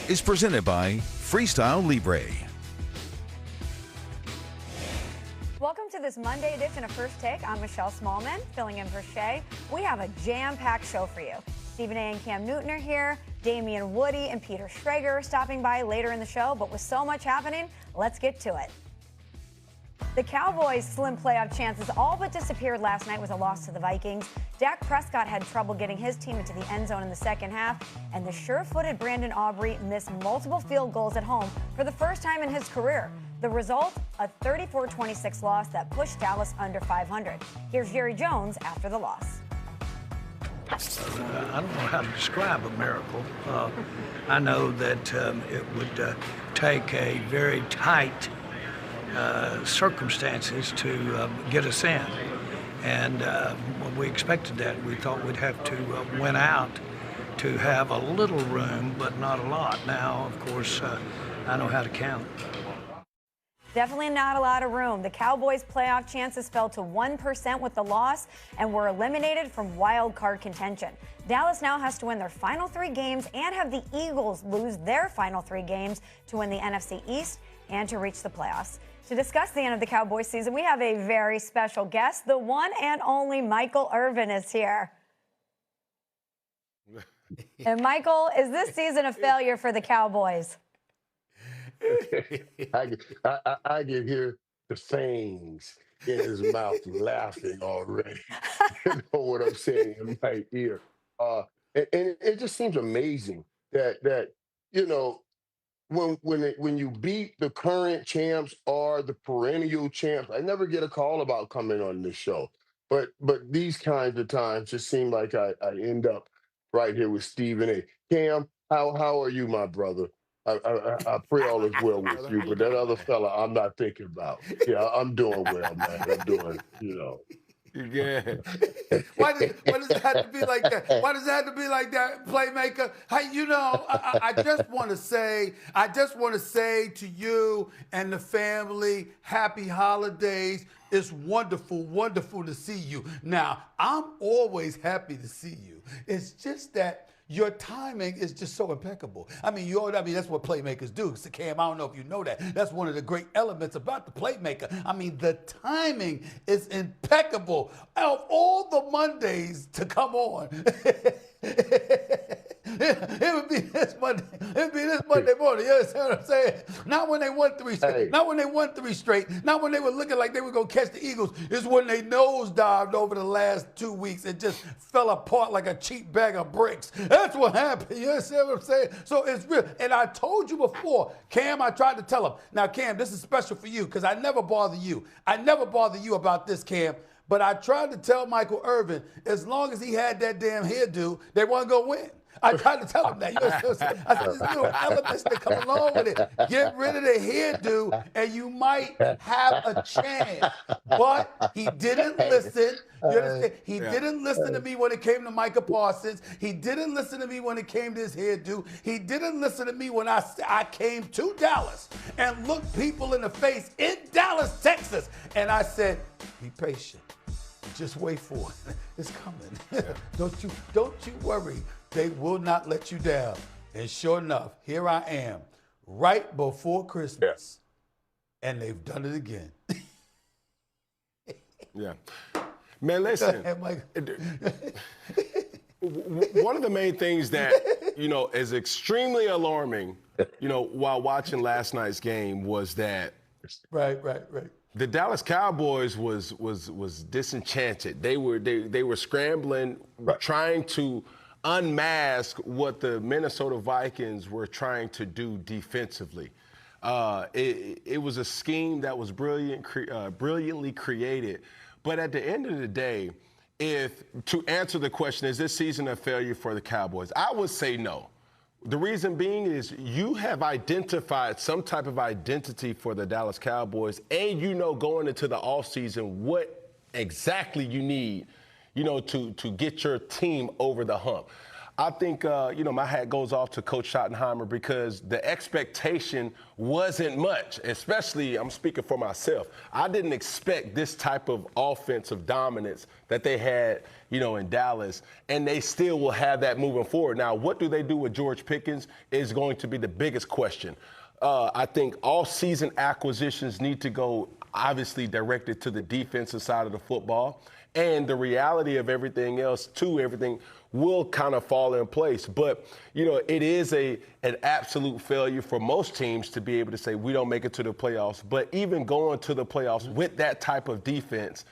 is presented by Freestyle Libre. Welcome to this Monday edition of First Take. I'm Michelle Smallman, filling in for Shay. We have a jam-packed show for you. Stephen A. and Cam Newton are here. Damian Woody and Peter Schrager are stopping by later in the show. But with so much happening, let's get to it. The Cowboys' slim playoff chances all but disappeared last night with a loss to the Vikings. Dak Prescott had trouble getting his team into the end zone in the second half, and the sure-footed Brandon Aubrey missed multiple field goals at home for the first time in his career. The result, a 34-26 loss that pushed Dallas under 500. Here's Jerry Jones after the loss. I don't know how to describe a miracle. I know that it would take a very tight circumstances to get us in. And when we expected that, we thought we'd have to win out to have a little room, but not a lot. Now, of course, I know how to count. Definitely not a lot of room. The Cowboys' playoff chances fell to 1% with the loss and were eliminated from wild card contention. Dallas now has to win their final 3 games and have the Eagles lose their final 3 games to win the NFC East and to reach the playoffs. To discuss the end of the Cowboys season, we have a very special guest. The one and only Michael Irvin is here. And Michael, is this season a failure for the Cowboys? I can hear the fangs in his mouth laughing already. You know what I'm saying in my ear. And it just seems amazing that you know, when you beat the current champs or the perennial champs, I never get a call about coming on this show. But these kinds of times just seem like I end up right here with Stephen A. Cam, how are you, my brother? I pray all is well with you, but that other fella I'm not thinking about. Yeah, I'm doing well, man. I'm doing, you know. Yeah. Why does it have to be like that? Why does it have to be like that, playmaker? Hey, you know, I just want to say to you and the family, happy holidays. It's wonderful, wonderful to see you. Now, I'm always happy to see you. It's just that your timing is just so impeccable. I mean, that's what playmakers do. So, Cam, I don't know if you know that. That's one of the great elements about the playmaker. I mean, the timing is impeccable. Out of all the Mondays to come on, it would be this Monday. It would be this Monday morning. You understand what I'm saying? Not when they won 3 straight. Hey. Not when they won 3 straight. Not when they were looking like they were going to catch the Eagles. It's when they nosedived over the last 2 weeks and just fell apart like a cheap bag of bricks. That's what happened. You understand what I'm saying? So it's real. And I told you before, Cam, I tried to tell him. Now, Cam, this is special for you because I never bother you. I never bother you about this, Cam. But I tried to tell Michael Irvin, as long as he had that damn hairdo, they weren't going to win. I tried to tell him that. You know what I'm saying? I said, there's little elements that come along with it. Get rid of the hairdo, and you might have a chance. But he didn't listen. You understand? He didn't listen to me when it came to Micah Parsons. He didn't listen to me when it came to his hairdo. He didn't listen to me when I came to Dallas and looked people in the face in Dallas, Texas. And I said, be patient. Just wait for it. It's coming. Don't you worry. They will not let you down. And sure enough, here I am, right before Christmas. And they've done it again. Yeah. Man, listen. One of the main things that, you know, is extremely alarming, you know, while watching last night's game was that Right. the Dallas Cowboys was disenchanted. They were scrambling, trying to unmask what the Minnesota Vikings were trying to do defensively. It was a scheme that was brilliantly created. But at the end of the day, to answer the question, is this season a failure for the Cowboys? I would say no. The reason being is you have identified some type of identity for the Dallas Cowboys, and you know going into the offseason what exactly you need, you know, to get your team over the hump. I think, my hat goes off to Coach Schottenheimer because the expectation wasn't much, especially, I'm speaking for myself. I didn't expect this type of offensive dominance that they had, in Dallas, and they still will have that moving forward. Now, what do they do with George Pickens is going to be the biggest question. I think all season acquisitions need to go obviously directed to the defensive side of the football, and the reality of everything else everything will kind of fall in place. But, it is an absolute failure for most teams to be able to say we don't make it to the playoffs. But even going to the playoffs with that type of defense,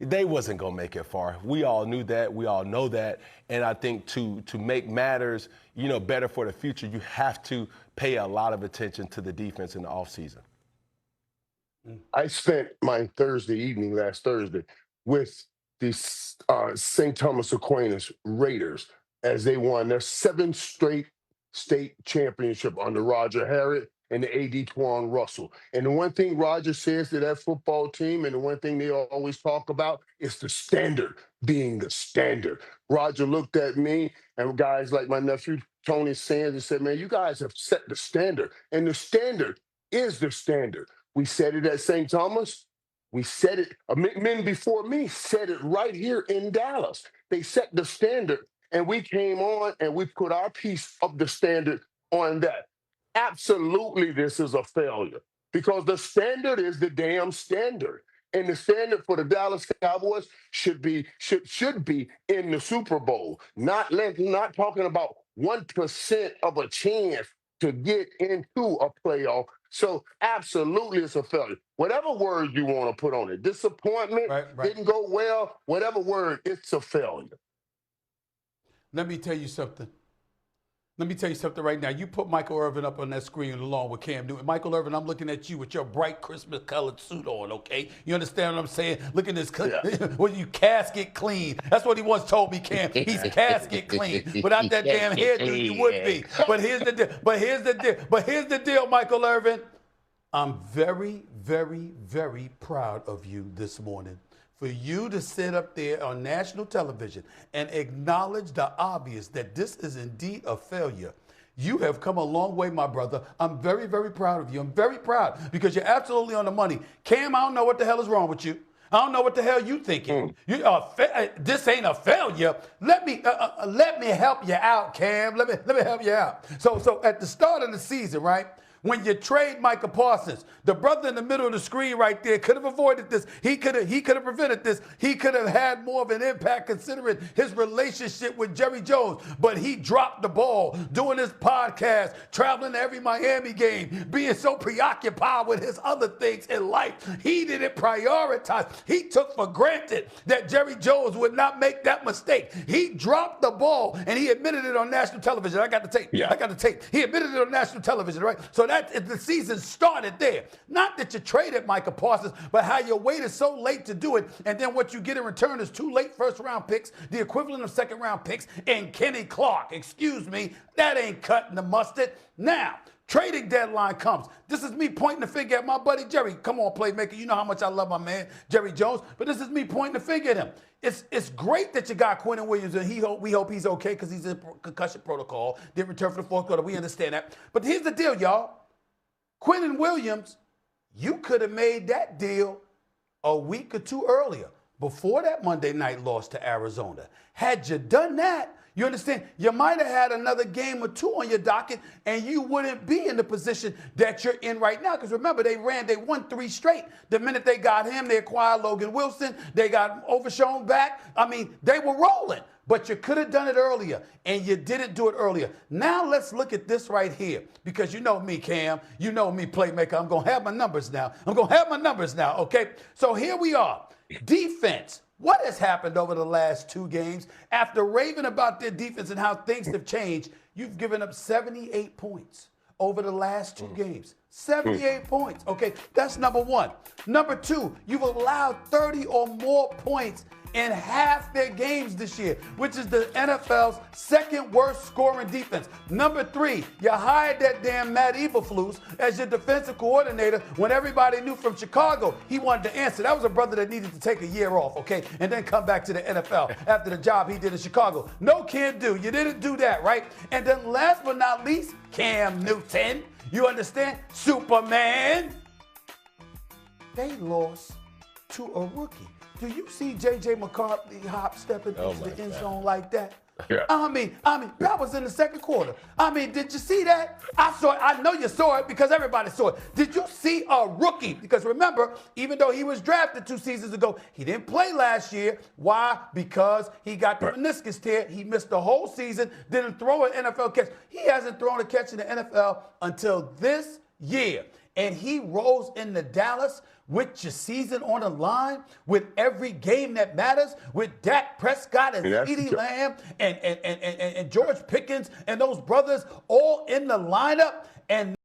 they wasn't going to make it far. We all knew that. We all know that. And I think to make matters, better for the future, you have to pay a lot of attention to the defense in the offseason. I spent my last Thursday, with the St. Thomas Aquinas Raiders as they won their 7th straight state championship under Roger Harrod and the AD Twan Russell. And the one thing Roger says to that football team, and the one thing they always talk about, is the standard being the standard. Roger looked at me and guys like my nephew Tony Sands and said, man, you guys have set the standard. And the standard is the standard. We said it at St. Thomas. We said it, men before me said it right here in Dallas. They set the standard, and we came on and we put our piece of the standard on that. Absolutely, this is a failure because the standard is the damn standard. And the standard for the Dallas Cowboys should be in the Super Bowl, not talking about 1% of a chance to get into a playoff. So absolutely, it's a failure. Whatever word you want to put on it, disappointment, didn't go well, whatever word, it's a failure. Let me tell you something. Right now. You put Michael Irvin up on that screen along with Cam Newton. Michael Irvin, I'm looking at you with your bright Christmas colored suit on, okay? You understand what I'm saying? Look at this. Well, you casket clean. That's what he once told me, Cam. He's casket clean. Without that damn hairdo, you would be. But here's the deal, Michael Irvin. I'm very, very, very proud of you this morning. For you to sit up there on national television and acknowledge the obvious that this is indeed a failure. You have come a long way, my brother. I'm very, very proud of you. I'm very proud because you're absolutely on the money. Cam, I don't know what the hell is wrong with you. I don't know what the hell you thinking. This ain't a failure. Let me help you out, Cam. Let me help you out. So at the start of the season, right? When you trade Micah Parsons, the brother in the middle of the screen right there could have avoided this. He could have prevented this. He could have had more of an impact considering his relationship with Jerry Jones. But he dropped the ball doing his podcast, traveling to every Miami game, being so preoccupied with his other things in life. He didn't prioritize. He took for granted that Jerry Jones would not make that mistake. He dropped the ball, and he admitted it on national television. I got the tape. Yeah. I got the tape. He admitted it on national television, right? So the season started there. Not that you traded Micah Parsons, but how you waited so late to do it, and then what you get in return is 2 late first-round picks, the equivalent of second-round picks, and Kenny Clark. Excuse me, that ain't cutting the mustard. Now, trading deadline comes. This is me pointing the finger at my buddy Jerry. Come on, playmaker. You know how much I love my man, Jerry Jones. But this is me pointing the finger at him. It's great that you got Quentin Williams, and we hope he's okay because he's in concussion protocol. Didn't return for the fourth quarter. We understand that. But here's the deal, y'all. Quentin Williams, you could have made that deal a week or 2 earlier, before that Monday night loss to Arizona. Had you done that, you understand, you might have had another game or 2 on your docket, and you wouldn't be in the position that you're in right now. Because remember, they won 3 straight. The minute they got him, they acquired Logan Wilson. They got Overshown back. I mean, they were rolling. But you could have done it earlier, and you didn't do it earlier. Now let's look at this right here, because you know me, Cam. You know me, playmaker. I'm going to have my numbers now. Okay? So here we are. Defense. What has happened over the last 2 games? After raving about their defense and how things have changed, you've given up 78 points over the last 2 games. 78 points. Okay, that's number 1. Number 2, you've allowed 30 or more points in half their games this year, which is the NFL's second worst scoring defense. Number 3, you hired that damn Matt Eberflus as your defensive coordinator when everybody knew from Chicago he wanted to answer. That was a brother that needed to take a year off, okay, and then come back to the NFL after the job he did in Chicago. No, can't do. You didn't do that, right? And then last but not least, Cam Newton. You understand? Superman. They lost to a rookie. Do you see J.J. McCarthy hop stepping into the end zone like that? Yeah. I mean, that was in the second quarter. I mean, did you see that? I saw it. I know you saw it because everybody saw it. Did you see a rookie? Because remember, even though he was drafted 2 seasons ago, he didn't play last year. Why? Because he got the meniscus tear. He missed the whole season, didn't throw an NFL catch. He hasn't thrown a catch in the NFL until this year. And he rose into Dallas with your season on the line, with every game that matters, with Dak Prescott and CeeDee Lamb and George Pickens and those brothers all in the lineup. And